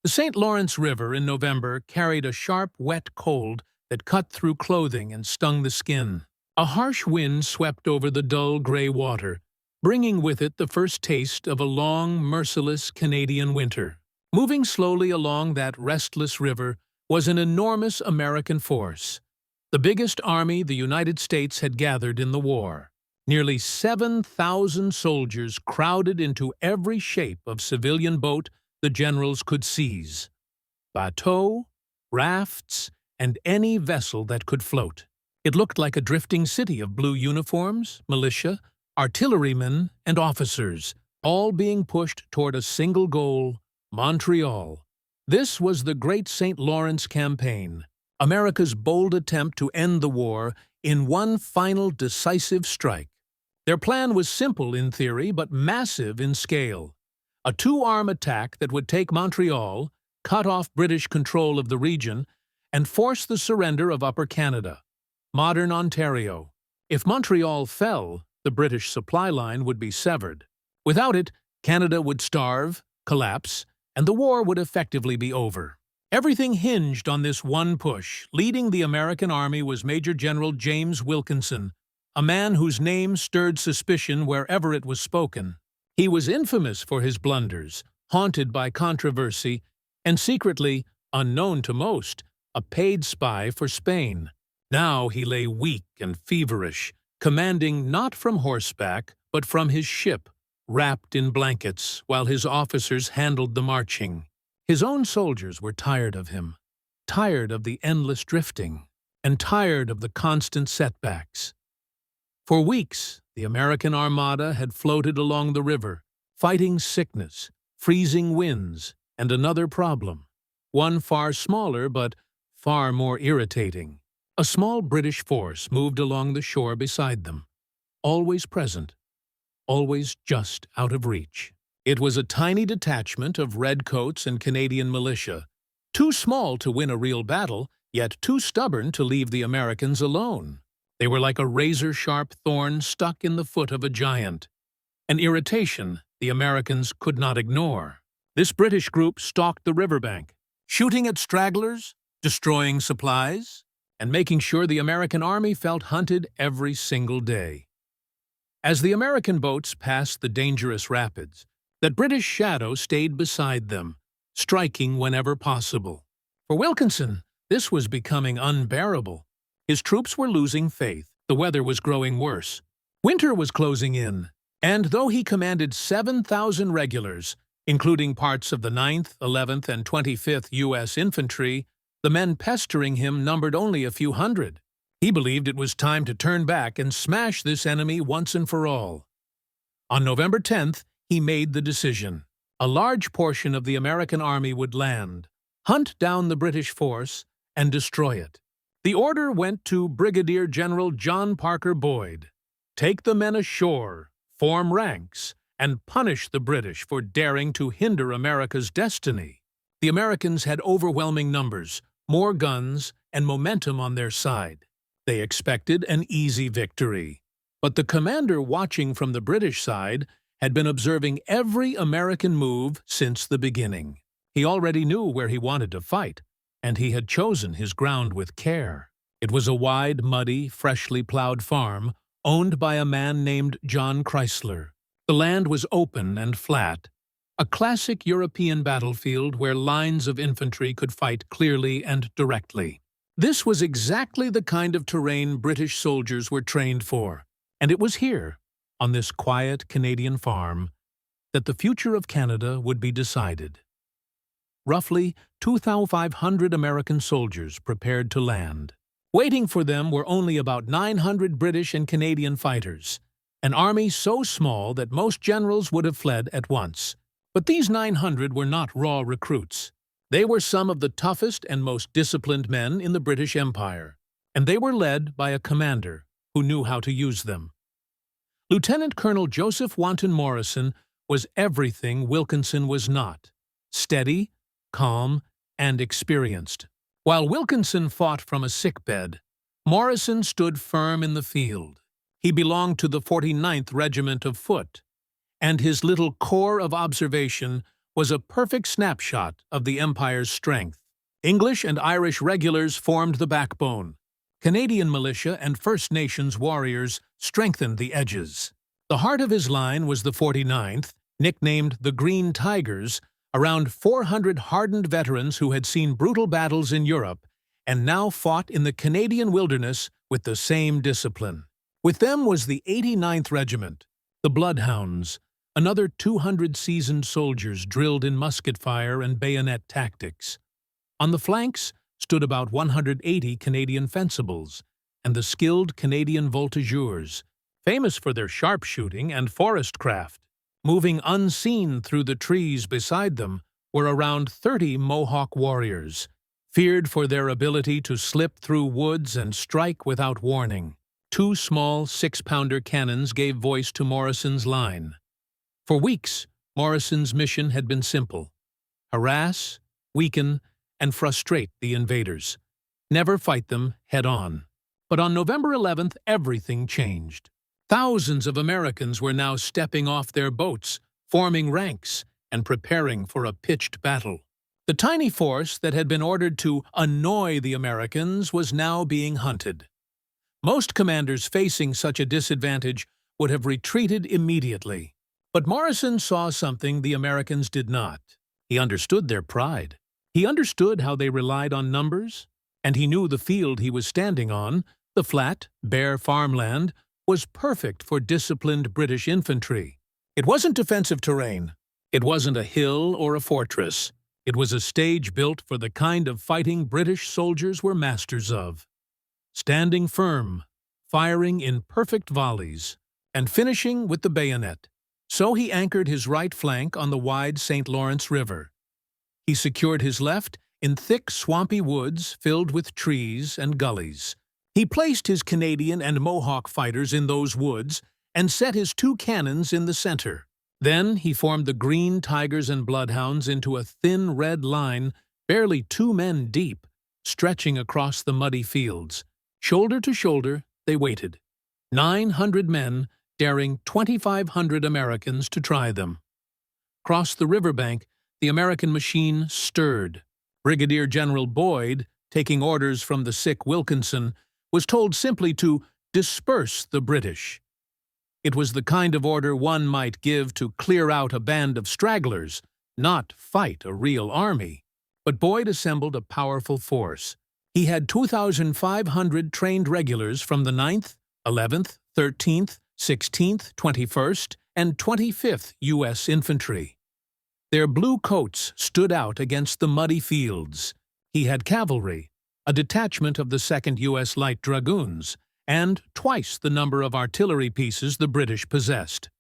The St. Lawrence River in November carried a sharp, wet cold that cut through clothing and stung the skin. A harsh wind swept over the dull gray water, bringing with it the first taste of a long, merciless Canadian winter. Moving slowly along that restless river was an enormous American force, the biggest army the United States had gathered in the war. Nearly 7,000 soldiers crowded into every shape of civilian boat the generals could seize: bateaux, rafts, and any vessel that could float. It looked like a drifting city of blue uniforms, militia, artillerymen, and officers, all being pushed toward a single goal: Montreal. This was the Great St. Lawrence Campaign, America's bold attempt to end the war in one final decisive strike. Their plan was simple in theory but massive in scale. A two-arm attack that would take Montreal, cut off British control of the region, and force the surrender of Upper Canada, modern Ontario. If Montreal fell, the British supply line would be severed. Without it, Canada would starve, collapse, and the war would effectively be over. Everything hinged on this one push. Leading the American army was Major General James Wilkinson, a man whose name stirred suspicion wherever it was spoken. He was infamous for his blunders, haunted by controversy, and secretly, unknown to most, a paid spy for Spain. Now he lay weak and feverish, commanding not from horseback, but from his ship, wrapped in blankets, while his officers handled the marching. His own soldiers were tired of him, tired of the endless drifting, and tired of the constant setbacks. For weeks, the American armada had floated along the river, fighting sickness, freezing winds, and another problem, one far smaller but far more irritating. A small British force moved along the shore beside them, always present, always just out of reach. It was a tiny detachment of Redcoats and Canadian militia, too small to win a real battle, yet too stubborn to leave the Americans alone. They were like a razor-sharp thorn stuck in the foot of a giant, an irritation the Americans could not ignore. This British group stalked the riverbank, shooting at stragglers, destroying supplies, and making sure the American army felt hunted every single day. As the American boats passed the dangerous rapids, that British shadow stayed beside them, striking whenever possible. For Wilkinson, this was becoming unbearable. His troops were losing faith. The weather was growing worse. Winter was closing in, and though he commanded 7,000 regulars, including parts of the 9th, 11th, and 25th U.S. Infantry, the men pestering him numbered only a few hundred. He believed it was time to turn back and smash this enemy once and for all. On November 10th, he made the decision. A large portion of the American army would land, hunt down the British force, and destroy it. The order went to Brigadier General John Parker Boyd. Take the men ashore, form ranks, and punish the British for daring to hinder America's destiny. The Americans had overwhelming numbers, more guns, and momentum on their side. They expected an easy victory. But the commander watching from the British side had been observing every American move since the beginning. He already knew where he wanted to fight, and he had chosen his ground with care. It was a wide, muddy, freshly plowed farm owned by a man named John Crysler. The land was open and flat, a classic European battlefield where lines of infantry could fight clearly and directly. This was exactly the kind of terrain British soldiers were trained for, and it was here, on this quiet Canadian farm, that the future of Canada would be decided. Roughly 2,500 American soldiers prepared to land. Waiting for them were only about 900 British and Canadian fighters, an army so small that most generals would have fled at once. But these 900 were not raw recruits. They were some of the toughest and most disciplined men in the British Empire, and they were led by a commander who knew how to use them. Lieutenant Colonel Joseph Wanton Morrison was everything Wilkinson was not: steady, calm, and experienced. While Wilkinson fought from a sickbed, Morrison stood firm in the field. He belonged to the 49th Regiment of Foot, and his little corps of observation was a perfect snapshot of the Empire's strength. English and Irish regulars formed the backbone. Canadian militia and First Nations warriors strengthened the edges. The heart of his line was the 49th, nicknamed the Green Tigers, around 400 hardened veterans who had seen brutal battles in Europe and now fought in the Canadian wilderness with the same discipline. With them was the 89th Regiment, the Bloodhounds, another 200 seasoned soldiers drilled in musket fire and bayonet tactics. On the flanks stood about 180 Canadian fencibles and the skilled Canadian voltigeurs, famous for their sharpshooting and forest craft. Moving unseen through the trees beside them were around 30 Mohawk warriors, feared for their ability to slip through woods and strike without warning. 2 small 6-pounder cannons gave voice to Morrison's line. For weeks, Morrison's mission had been simple: harass, weaken, and frustrate the invaders. Never fight them head-on. But on November 11th, everything changed. Thousands of Americans were now stepping off their boats, forming ranks, and preparing for a pitched battle. The tiny force that had been ordered to annoy the Americans was now being hunted. Most commanders facing such a disadvantage would have retreated immediately. But Morrison saw something the Americans did not. He understood their pride. He understood how they relied on numbers, and he knew the field he was standing on, the flat, bare farmland, was perfect for disciplined British infantry. It wasn't defensive terrain. It wasn't a hill or a fortress. It was a stage built for the kind of fighting British soldiers were masters of. Standing firm, firing in perfect volleys, and finishing with the bayonet. So he anchored his right flank on the wide St. Lawrence River. He secured his left in thick, swampy woods filled with trees and gullies. He placed his Canadian and Mohawk fighters in those woods and set his 2 cannons in the center. Then he formed the Green Tigers and Bloodhounds into a thin red line, barely 2 men deep, stretching across the muddy fields. Shoulder to shoulder, they waited. 900 men daring 2,500 Americans to try them. Across the riverbank, the American machine stirred. Brigadier General Boyd, taking orders from the sick Wilkinson, was told simply to disperse the British. It was the kind of order one might give to clear out a band of stragglers, not fight a real army. But Boyd assembled a powerful force. He had 2,500 trained regulars from the 9th, 11th, 13th, 16th, 21st, and 25th U.S. Infantry. Their blue coats stood out against the muddy fields. He had cavalry, a detachment of the 2nd U.S. Light Dragoons, and twice the number of artillery pieces the British possessed.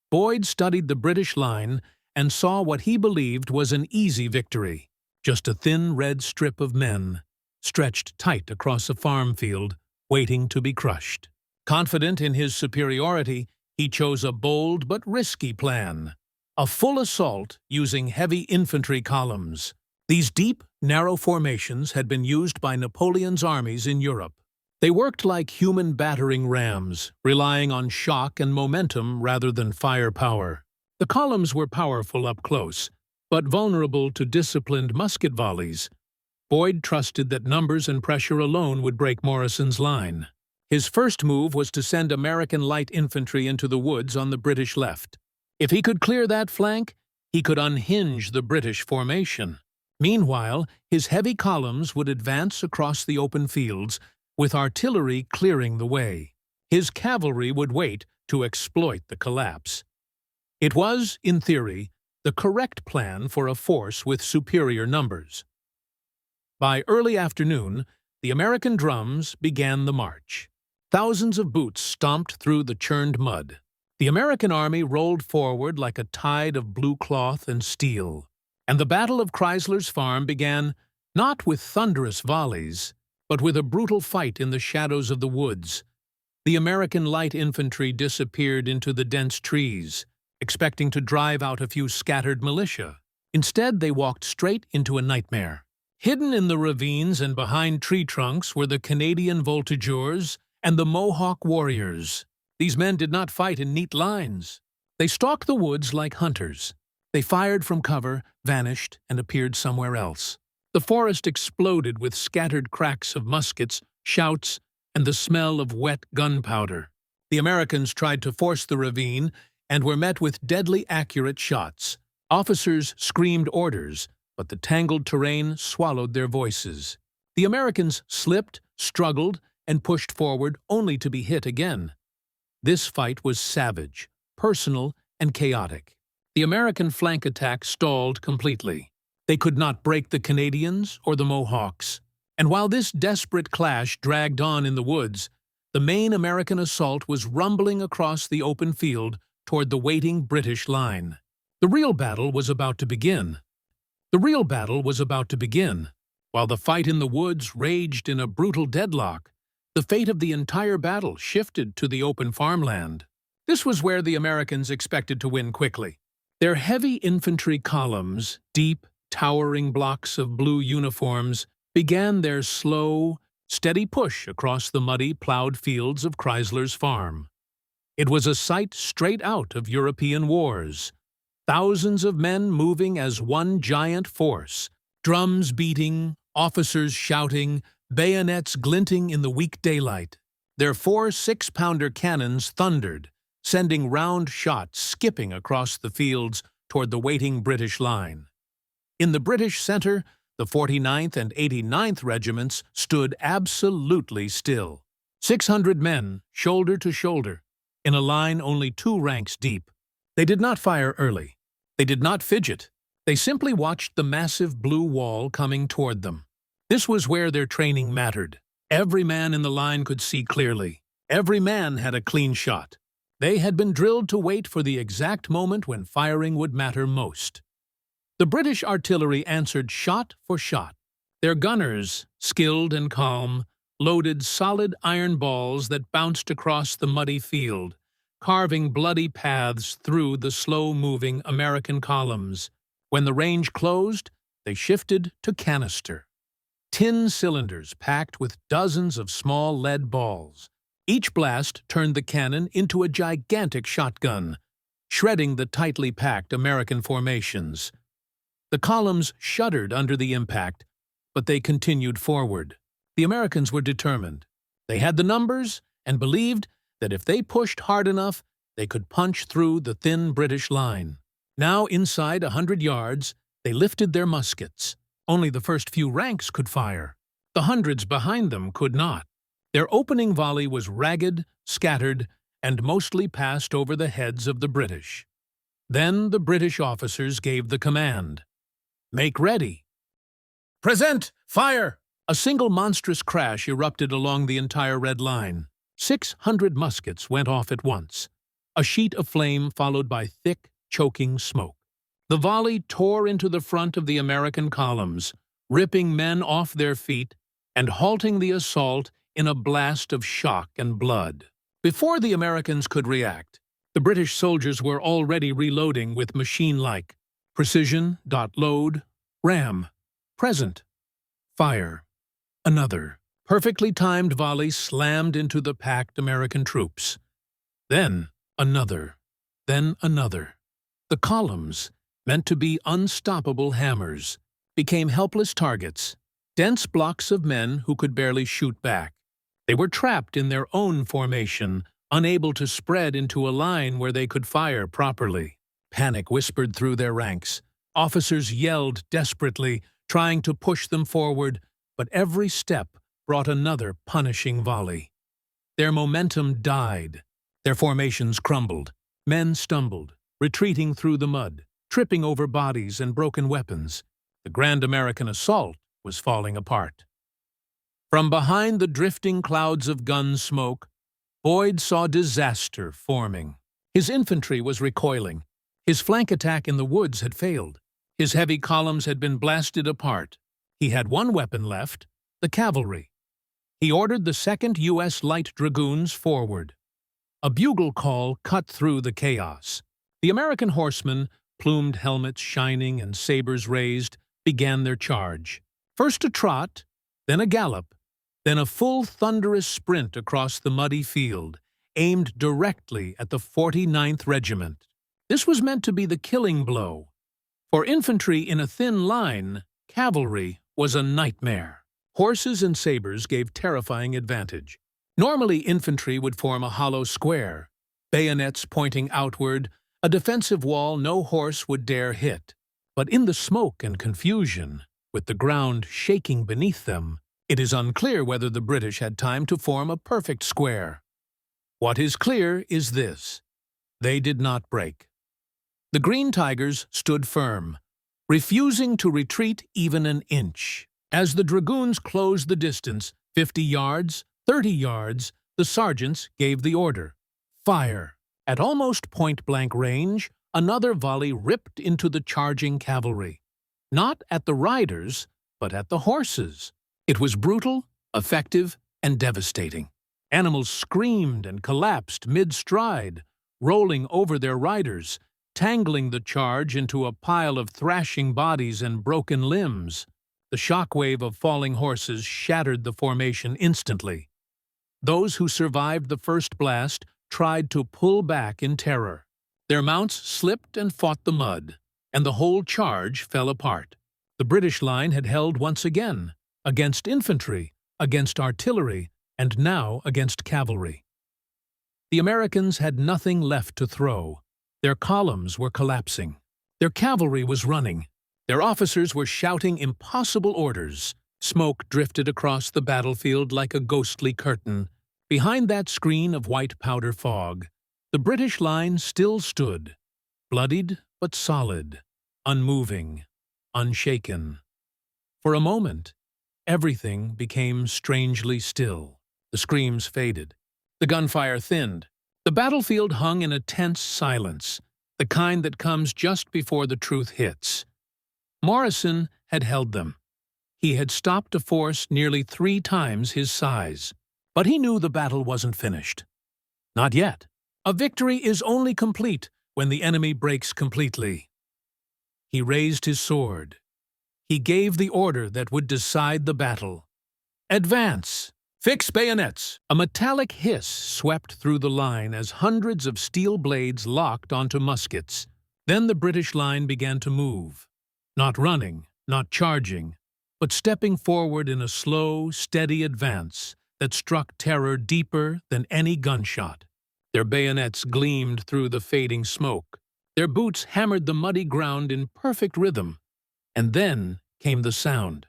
Boyd studied the British line and saw what he believed was an easy victory: just a thin red strip of men, stretched tight across a farm field, waiting to be crushed. Confident in his superiority, he chose a bold but risky plan: a full assault using heavy infantry columns. These deep, narrow formations had been used by Napoleon's armies in Europe. They worked like human battering rams, relying on shock and momentum rather than firepower. The columns were powerful up close, but vulnerable to disciplined musket volleys. Boyd trusted that numbers and pressure alone would break Morrison's line. His first move was to send American light infantry into the woods on the British left. If he could clear that flank, he could unhinge the British formation. Meanwhile, his heavy columns would advance across the open fields, with artillery clearing the way. His cavalry would wait to exploit the collapse. It was, in theory, the correct plan for a force with superior numbers. By early afternoon, the American drums began the march. Thousands of boots stomped through the churned mud. The American army rolled forward like a tide of blue cloth and steel, and the Battle of Chrysler's Farm began not with thunderous volleys, but with a brutal fight in the shadows of the woods. The American light infantry disappeared into the dense trees, expecting to drive out a few scattered militia. Instead, they walked straight into a nightmare. Hidden in the ravines and behind tree trunks were the Canadian voltigeurs and the Mohawk warriors. These men did not fight in neat lines. They stalked the woods like hunters. They fired from cover, vanished, and appeared somewhere else. The forest exploded with scattered cracks of muskets, shouts, and the smell of wet gunpowder. The Americans tried to force the ravine and were met with deadly accurate shots. Officers screamed orders, but the tangled terrain swallowed their voices. The Americans slipped, struggled, and pushed forward only to be hit again. This fight was savage, personal, and chaotic. The American flank attack stalled completely. They could not break the Canadians or the Mohawks. And while this desperate clash dragged on in the woods, the main American assault was rumbling across the open field toward the waiting British line. The real battle was about to begin. While the fight in the woods raged in a brutal deadlock, the fate of the entire battle shifted to the open farmland. This was where the Americans expected to win quickly. Their heavy infantry columns, deep, towering blocks of blue uniforms, began their slow, steady push across the muddy, plowed fields of Chrysler's farm. It was a sight straight out of European wars. Thousands of men moving as one giant force, drums beating, officers shouting, bayonets glinting in the weak daylight. Their 4 6-pounder cannons thundered, sending round shots skipping across the fields toward the waiting British line. In the British center, the 49th and 89th regiments stood absolutely still. 600 men, shoulder to shoulder, in a line only 2 ranks deep. They did not fire early. They did not fidget. They simply watched the massive blue wall coming toward them. This was where their training mattered. Every man in the line could see clearly. Every man had a clean shot. They had been drilled to wait for the exact moment when firing would matter most. The British artillery answered shot for shot. Their gunners, skilled and calm, loaded solid iron balls that bounced across the muddy field, carving bloody paths through the slow-moving American columns. When the range closed, they shifted to canister. Tin cylinders packed with dozens of small lead balls. Each blast turned the cannon into a gigantic shotgun, shredding the tightly packed American formations. The columns shuddered under the impact, but they continued forward. The Americans were determined. They had the numbers and believed that if they pushed hard enough, they could punch through the thin British line. Now, inside 100 yards, they lifted their muskets. Only the first few ranks could fire. The hundreds behind them could not. Their opening volley was ragged, scattered, and mostly passed over the heads of the British. Then the British officers gave the command. "Make ready." "Present! Fire!" A single monstrous crash erupted along the entire red line. 600 muskets went off at once. A sheet of flame followed by thick, choking smoke. The volley tore into the front of the American columns, ripping men off their feet and halting the assault in a blast of shock and blood. Before the Americans could react, the British soldiers were already reloading with machine-like precision, load, ram, present, fire. Another, perfectly timed volley slammed into the packed American troops. Then another, then another. The columns, meant to be unstoppable hammers, became helpless targets, dense blocks of men who could barely shoot back. They were trapped in their own formation, unable to spread into a line where they could fire properly. Panic whispered through their ranks. Officers yelled desperately, trying to push them forward, but every step brought another punishing volley. Their momentum died. Their formations crumbled. Men stumbled, retreating through the mud, tripping over bodies and broken weapons. The grand American assault was falling apart. From behind the drifting clouds of gun smoke, Boyd saw disaster forming. His infantry was recoiling. His flank attack in the woods had failed. His heavy columns had been blasted apart. He had one weapon left, the cavalry. He ordered the 2nd U.S. Light Dragoons forward. A bugle call cut through the chaos. The American horsemen, plumed helmets shining and sabers raised, began their charge. First a trot, then a gallop, then a full thunderous sprint across the muddy field, aimed directly at the 49th Regiment. This was meant to be the killing blow, For infantry in a thin line, cavalry was a nightmare. Horses and sabers gave terrifying advantage. Normally, infantry would form a hollow square, bayonets pointing outward, a defensive wall no horse would dare hit. But in the smoke and confusion, with the ground shaking beneath them, it is unclear whether the British had time to form a perfect square. What is clear is this: they did not break. The Green Tigers stood firm, refusing to retreat even an inch. As the dragoons closed the distance, 50 yards, 30 yards, the sergeants gave the order: fire. At almost point-blank range, another volley ripped into the charging cavalry. Not at the riders, but at the horses. It was brutal, effective, and devastating. Animals screamed and collapsed mid-stride, rolling over their riders, tangling the charge into a pile of thrashing bodies and broken limbs. The shockwave of falling horses shattered the formation instantly. Those who survived the first blast tried to pull back in terror. Their mounts slipped and fought the mud, and the whole charge fell apart. The British line had held once again, against infantry, against artillery, and now against cavalry. The Americans had nothing left to throw. Their columns were collapsing. Their cavalry was running. Their officers were shouting impossible orders. Smoke drifted across the battlefield like a ghostly curtain. Behind that screen of white powder fog, the British line still stood, bloodied but solid, unmoving, unshaken. For a moment, everything became strangely still. The screams faded. The gunfire thinned. The battlefield hung in a tense silence, the kind that comes just before the truth hits. Morrison had held them. He had stopped a force nearly 3 times his size. But he knew the battle wasn't finished. Not yet. A victory is only complete when the enemy breaks completely. He raised his sword. He gave the order that would decide the battle. Advance! Fix bayonets! A metallic hiss swept through the line as hundreds of steel blades locked onto muskets. Then the British line began to move. Not running, not charging, but stepping forward in a slow, steady advance that struck terror deeper than any gunshot. Their bayonets gleamed through the fading smoke. Their boots hammered the muddy ground in perfect rhythm. And then came the sound.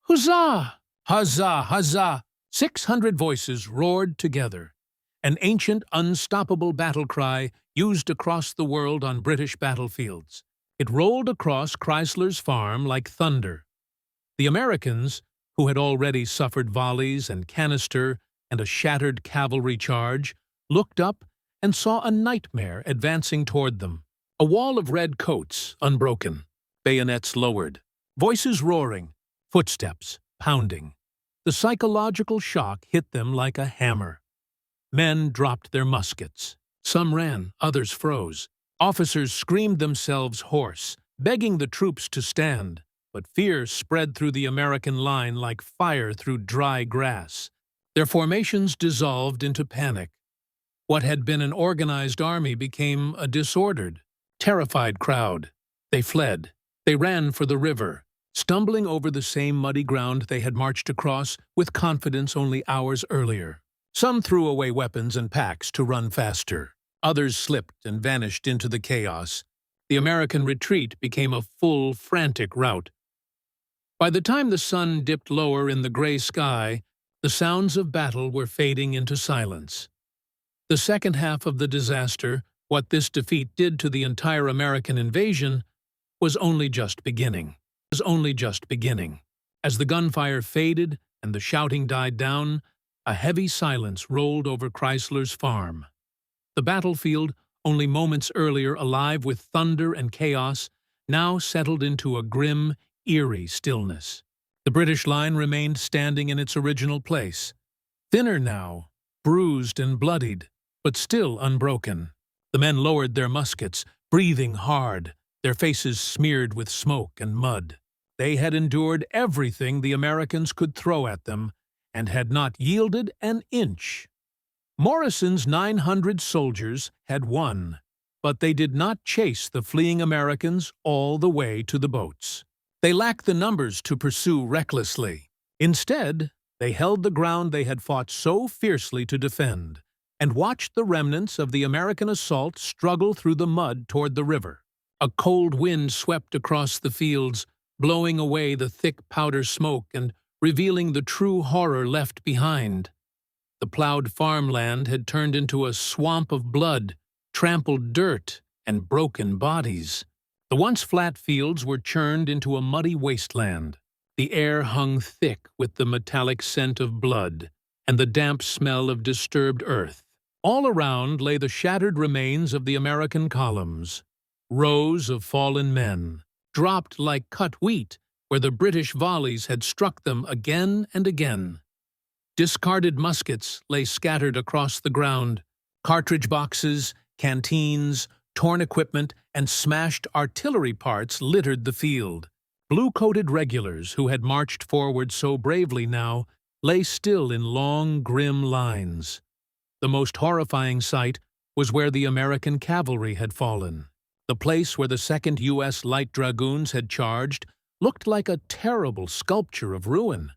Huzzah! Huzzah! Huzzah! 600 voices roared together. An ancient, unstoppable battle cry used across the world on British battlefields. It rolled across Chrysler's farm like thunder. The Americans, who had already suffered volleys and canister and a shattered cavalry charge, looked up and saw a nightmare advancing toward them. A wall of red coats, unbroken, bayonets lowered, voices roaring, footsteps pounding. The psychological shock hit them like a hammer. Men dropped their muskets. Some ran, others froze. Officers screamed themselves hoarse, begging the troops to stand. But fear spread through the American line like fire through dry grass. Their formations dissolved into panic. What had been an organized army became a disordered, terrified crowd. They fled. They ran for the river, stumbling over the same muddy ground they had marched across with confidence only hours earlier. Some threw away weapons and packs to run faster. Others slipped and vanished into the chaos. The American retreat became a full, frantic rout. By the time the sun dipped lower in the gray sky, the sounds of battle were fading into silence. The second half of the disaster, what this defeat did to the entire American invasion, was only just beginning. As the gunfire faded and the shouting died down, a heavy silence rolled over Chrysler's farm. The battlefield, only moments earlier alive with thunder and chaos, now settled into a grim, eerie stillness. The British line remained standing in its original place, thinner now, bruised and bloodied, but still unbroken. The men lowered their muskets, breathing hard, their faces smeared with smoke and mud. They had endured everything the Americans could throw at them and had not yielded an inch. Morrison's 900 soldiers had won, but they did not chase the fleeing Americans all the way to the boats. They lacked the numbers to pursue recklessly. Instead, they held the ground they had fought so fiercely to defend, and watched the remnants of the American assault struggle through the mud toward the river. A cold wind swept across the fields, blowing away the thick powder smoke and revealing the true horror left behind. The plowed farmland had turned into a swamp of blood, trampled dirt, and broken bodies. The once flat fields were churned into a muddy wasteland. The air hung thick with the metallic scent of blood and the damp smell of disturbed earth. All around lay the shattered remains of the American columns, rows of fallen men, dropped like cut wheat where the British volleys had struck them again and again. Discarded muskets lay scattered across the ground. Cartridge boxes, canteens, torn equipment, and smashed artillery parts littered the field. Blue-coated regulars who had marched forward so bravely now lay still in long, grim lines. The most horrifying sight was where the American cavalry had fallen. The place where the 2nd U.S. Light Dragoons had charged looked like a terrible sculpture of ruin.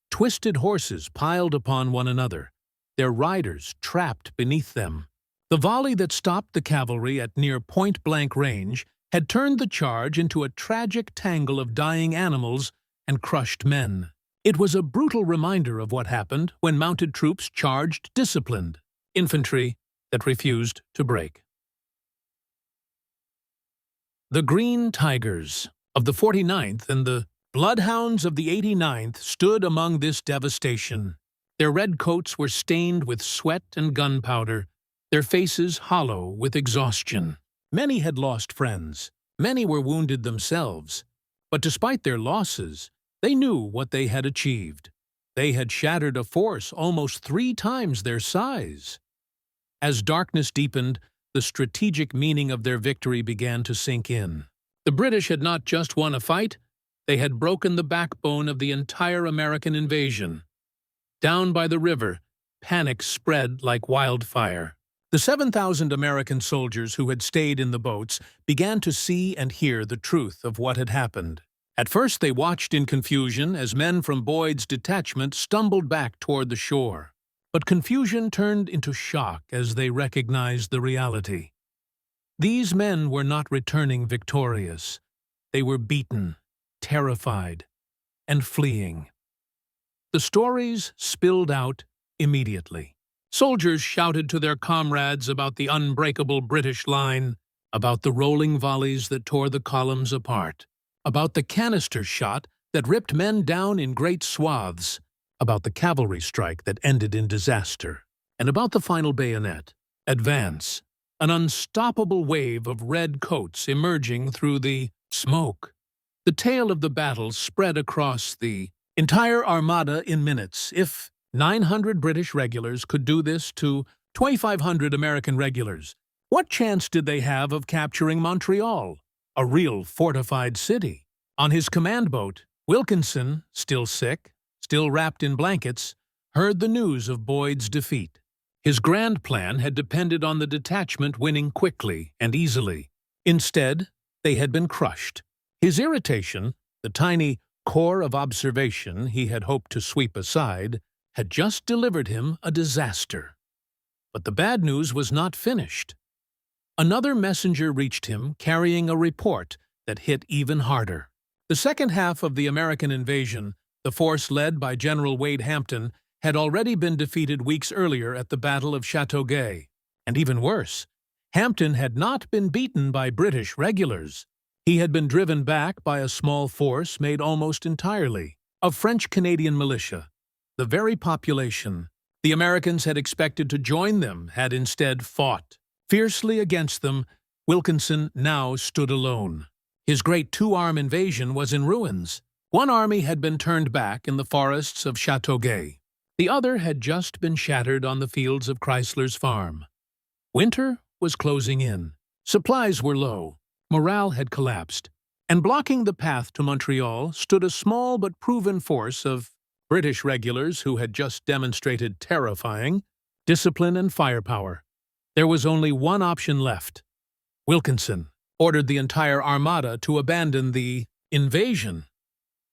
Twisted horses piled upon one another, their riders trapped beneath them. The volley that stopped the cavalry at near point-blank range had turned the charge into a tragic tangle of dying animals and crushed men. It was a brutal reminder of what happened when mounted troops charged disciplined infantry that refused to break. The Green Tigers of the 49th and the Bloodhounds of the 89th stood among this devastation. Their red coats were stained with sweat and gunpowder, their faces hollow with exhaustion. Many had lost friends, many were wounded themselves, but despite their losses, they knew what they had achieved. They had shattered a force almost 3 times their size. As darkness deepened, the strategic meaning of their victory began to sink in. The British had not just won a fight, they had broken the backbone of the entire American invasion. Down by the river, panic spread like wildfire. The 7,000 American soldiers who had stayed in the boats began to see and hear the truth of what had happened. At first they watched in confusion as men from Boyd's detachment stumbled back toward the shore. But confusion turned into shock as they recognized the reality. These men were not returning victorious. They were beaten, terrified, and fleeing. The stories spilled out immediately. Soldiers shouted to their comrades about the unbreakable British line, about the rolling volleys that tore the columns apart, about the canister shot that ripped men down in great swaths, about the cavalry strike that ended in disaster, and about the final bayonet, advance, an unstoppable wave of red coats emerging through the smoke. The tale of the battle spread across the entire armada in minutes. If 900 British regulars could do this to 2,500 American regulars, what chance did they have of capturing Montreal, a real fortified city? On his command boat, Wilkinson, still sick, still wrapped in blankets, heard the news of Boyd's defeat. His grand plan had depended on the detachment winning quickly and easily. Instead, they had been crushed. His irritation, the tiny corps of observation he had hoped to sweep aside, had just delivered him a disaster. But the bad news was not finished. Another messenger reached him carrying a report that hit even harder. The second half of the American invasion, the force led by General Wade Hampton, had already been defeated weeks earlier at the Battle of Châteauguay. And even worse, Hampton had not been beaten by British regulars. He had been driven back by a small force made almost entirely of French-Canadian militia. The very population the Americans had expected to join them had instead fought. Fiercely against them, Wilkinson now stood alone. His great 2-arm invasion was in ruins. One army had been turned back in the forests of Châteauguay. The other had just been shattered on the fields of Chrysler's farm. Winter was closing in. Supplies were low. Morale had collapsed. And blocking the path to Montreal stood a small but proven force of British regulars who had just demonstrated terrifying discipline and firepower. There was only one option left. Wilkinson ordered the entire armada to abandon the invasion.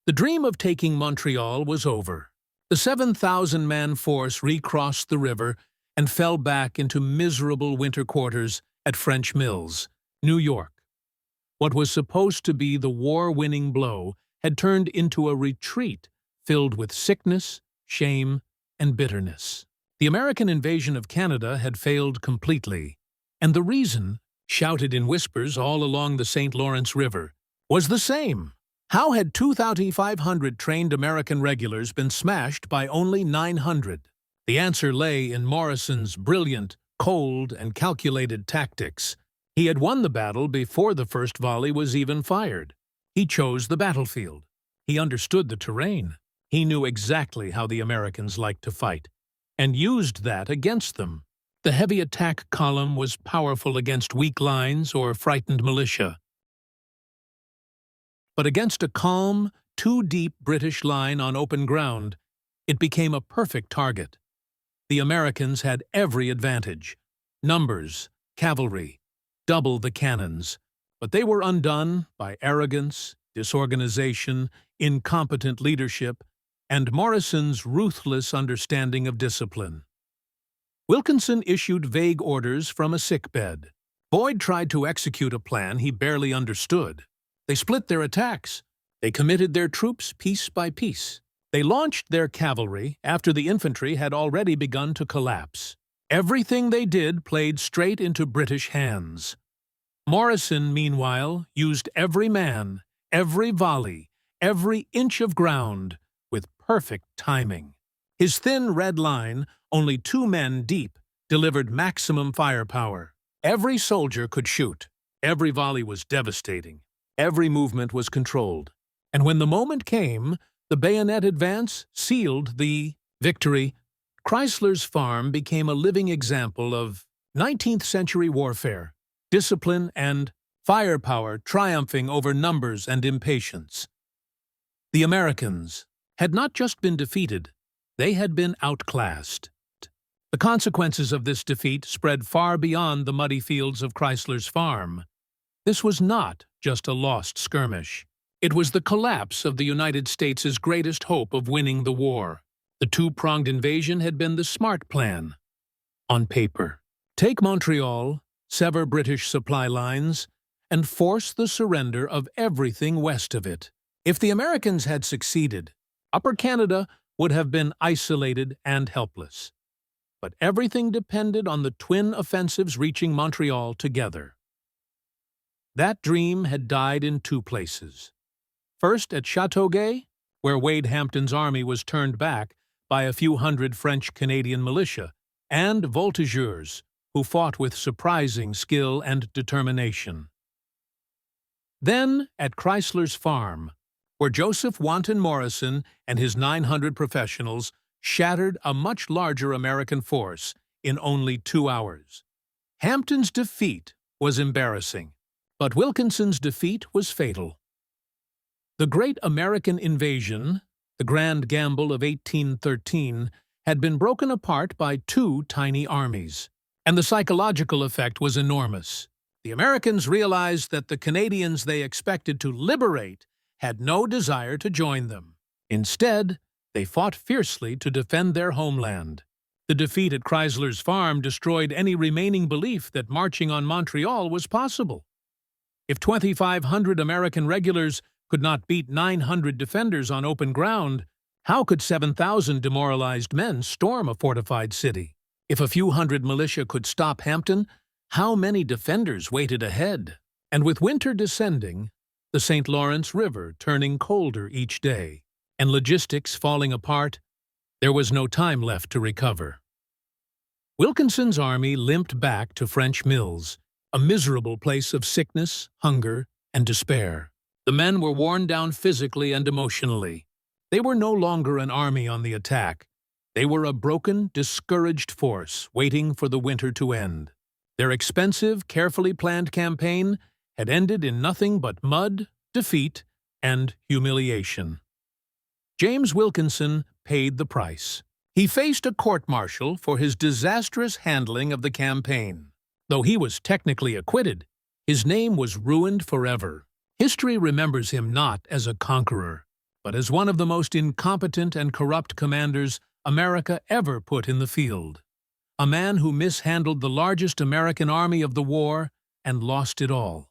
The dream of taking Montreal was over. The 7,000-man force recrossed the river and fell back into miserable winter quarters at French Mills, New York. What was supposed to be the war-winning blow had turned into a retreat filled with sickness, shame, and bitterness. The American invasion of Canada had failed completely, and the reason, shouted in whispers all along the St. Lawrence River, was the same. How had 2,500 trained American regulars been smashed by only 900? The answer lay in Morrison's brilliant, cold, and calculated tactics. He had won the battle before the first volley was even fired. He chose the battlefield. He understood the terrain. He knew exactly how the Americans liked to fight, and used that against them. The heavy attack column was powerful against weak lines or frightened militia. But against a calm, too-deep British line on open ground, it became a perfect target. The Americans had every advantage: numbers, cavalry, double the cannons, but they were undone by arrogance, disorganization, incompetent leadership, and Morrison's ruthless understanding of discipline. Wilkinson issued vague orders from a sickbed. Boyd tried to execute a plan he barely understood. They split their attacks. They committed their troops piece by piece. They launched their cavalry after the infantry had already begun to collapse. Everything they did played straight into British hands. Morrison, meanwhile, used every man, every volley, every inch of ground with perfect timing. His thin red line, only 2 men deep, delivered maximum firepower. Every soldier could shoot. Every volley was devastating. Every movement was controlled. And when the moment came, the bayonet advance sealed the victory. Chrysler's farm became a living example of 19th-century warfare, discipline and firepower triumphing over numbers and impatience. The Americans had not just been defeated, they had been outclassed. The consequences of this defeat spread far beyond the muddy fields of Chrysler's farm. This was not just a lost skirmish. It was the collapse of the United States' greatest hope of winning the war. The two-pronged invasion had been the smart plan. On paper, take Montreal, sever British supply lines, and force the surrender of everything west of it. If the Americans had succeeded, Upper Canada would have been isolated and helpless. But everything depended on the twin offensives reaching Montreal together. That dream had died in 2 places. First at Châteauguay, where Wade Hampton's army was turned back by a few hundred French-Canadian militia, and voltigeurs, who fought with surprising skill and determination. Then at Chrysler's farm, where Joseph Wanton Morrison and his 900 professionals shattered a much larger American force in only 2 hours. Hampton's defeat was embarrassing, but Wilkinson's defeat was fatal. The great American invasion, the grand gamble of 1813, had been broken apart by 2 tiny armies, and the psychological effect was enormous. The Americans realized that the Canadians they expected to liberate had no desire to join them. Instead, they fought fiercely to defend their homeland. The defeat at Chrysler's farm destroyed any remaining belief that marching on Montreal was possible. If 2,500 American regulars could not beat 900 defenders on open ground, how could 7,000 demoralized men storm a fortified city? If a few hundred militia could stop Hampton, how many defenders waited ahead? And with winter descending, the St. Lawrence River turning colder each day, and logistics falling apart, there was no time left to recover. Wilkinson's army limped back to French Mills, a miserable place of sickness, hunger, and despair. The men were worn down physically and emotionally. They were no longer an army on the attack. They were a broken, discouraged force waiting for the winter to end. Their expensive, carefully planned campaign had ended in nothing but mud, defeat, and humiliation. James Wilkinson paid the price. He faced a court-martial for his disastrous handling of the campaign. Though he was technically acquitted, His name was ruined forever. History remembers him not as a conqueror, but as one of the most incompetent and corrupt commanders America ever put in the field. A man who mishandled the largest American army of the war and lost it all.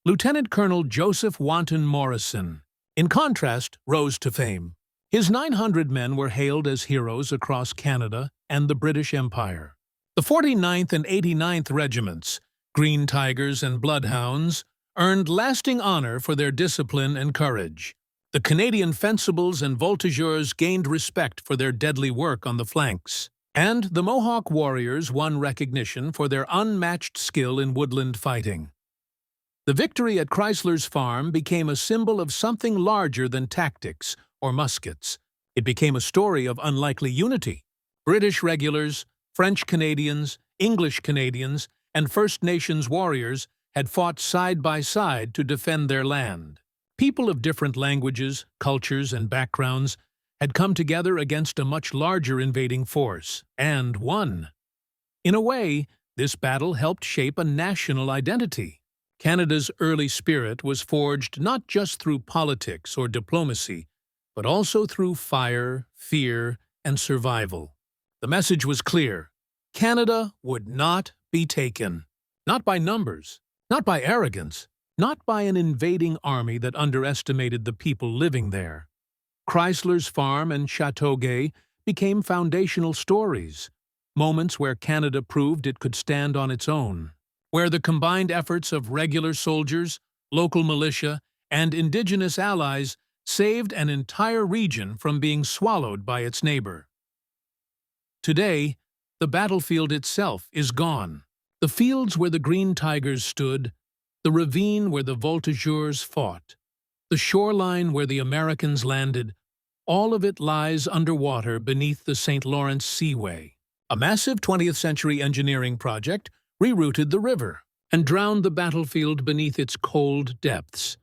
Lieutenant Colonel Joseph Wanton Morrison, in contrast, rose to fame. His 900 men were hailed as heroes across Canada and the British Empire. The 49th and 89th Regiments, Green Tigers and Bloodhounds, earned lasting honor for their discipline and courage. The Canadian Fencibles and Voltigeurs gained respect for their deadly work on the flanks. And the Mohawk Warriors won recognition for their unmatched skill in woodland fighting. The victory at Crysler's farm became a symbol of something larger than tactics or muskets. It became a story of unlikely unity. British regulars, French Canadians, English Canadians, and First Nations warriors had fought side by side to defend their land. People of different languages, cultures, and backgrounds had come together against a much larger invading force, and won. In a way, this battle helped shape a national identity. Canada's early spirit was forged not just through politics or diplomacy, but also through fire, fear, and survival. The message was clear. Canada would not be taken. Not by numbers, not by arrogance, not by an invading army that underestimated the people living there. Crysler's farm and Chateauguay became foundational stories, moments where Canada proved it could stand on its own, where the combined efforts of regular soldiers, local militia, and Indigenous allies saved an entire region from being swallowed by its neighbor. Today, the battlefield itself is gone. The fields where the Green Tigers stood, the ravine where the Voltigeurs fought, the shoreline where the Americans landed, all of it lies underwater beneath the St. Lawrence Seaway. A massive 20th-century engineering project rerouted the river and drowned the battlefield beneath its cold depths.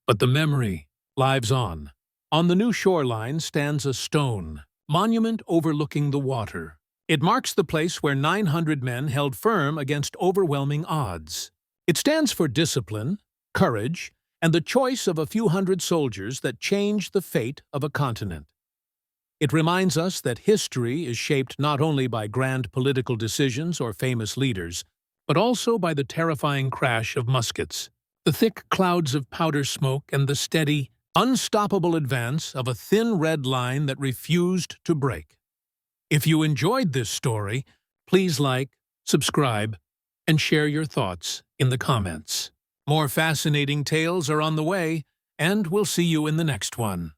But the memory lives on. On the new shoreline stands a stone monument overlooking the water. It marks the place where 900 men held firm against overwhelming odds. It stands for discipline, courage, and the choice of a few hundred soldiers that changed the fate of a continent. It reminds us that history is shaped not only by grand political decisions or famous leaders, but also by the terrifying crash of muskets, the thick clouds of powder smoke, and the steady, unstoppable advance of a thin red line that refused to break. If you enjoyed this story, please like, subscribe, and share your thoughts in the comments. More fascinating tales are on the way, and we'll see you in the next one.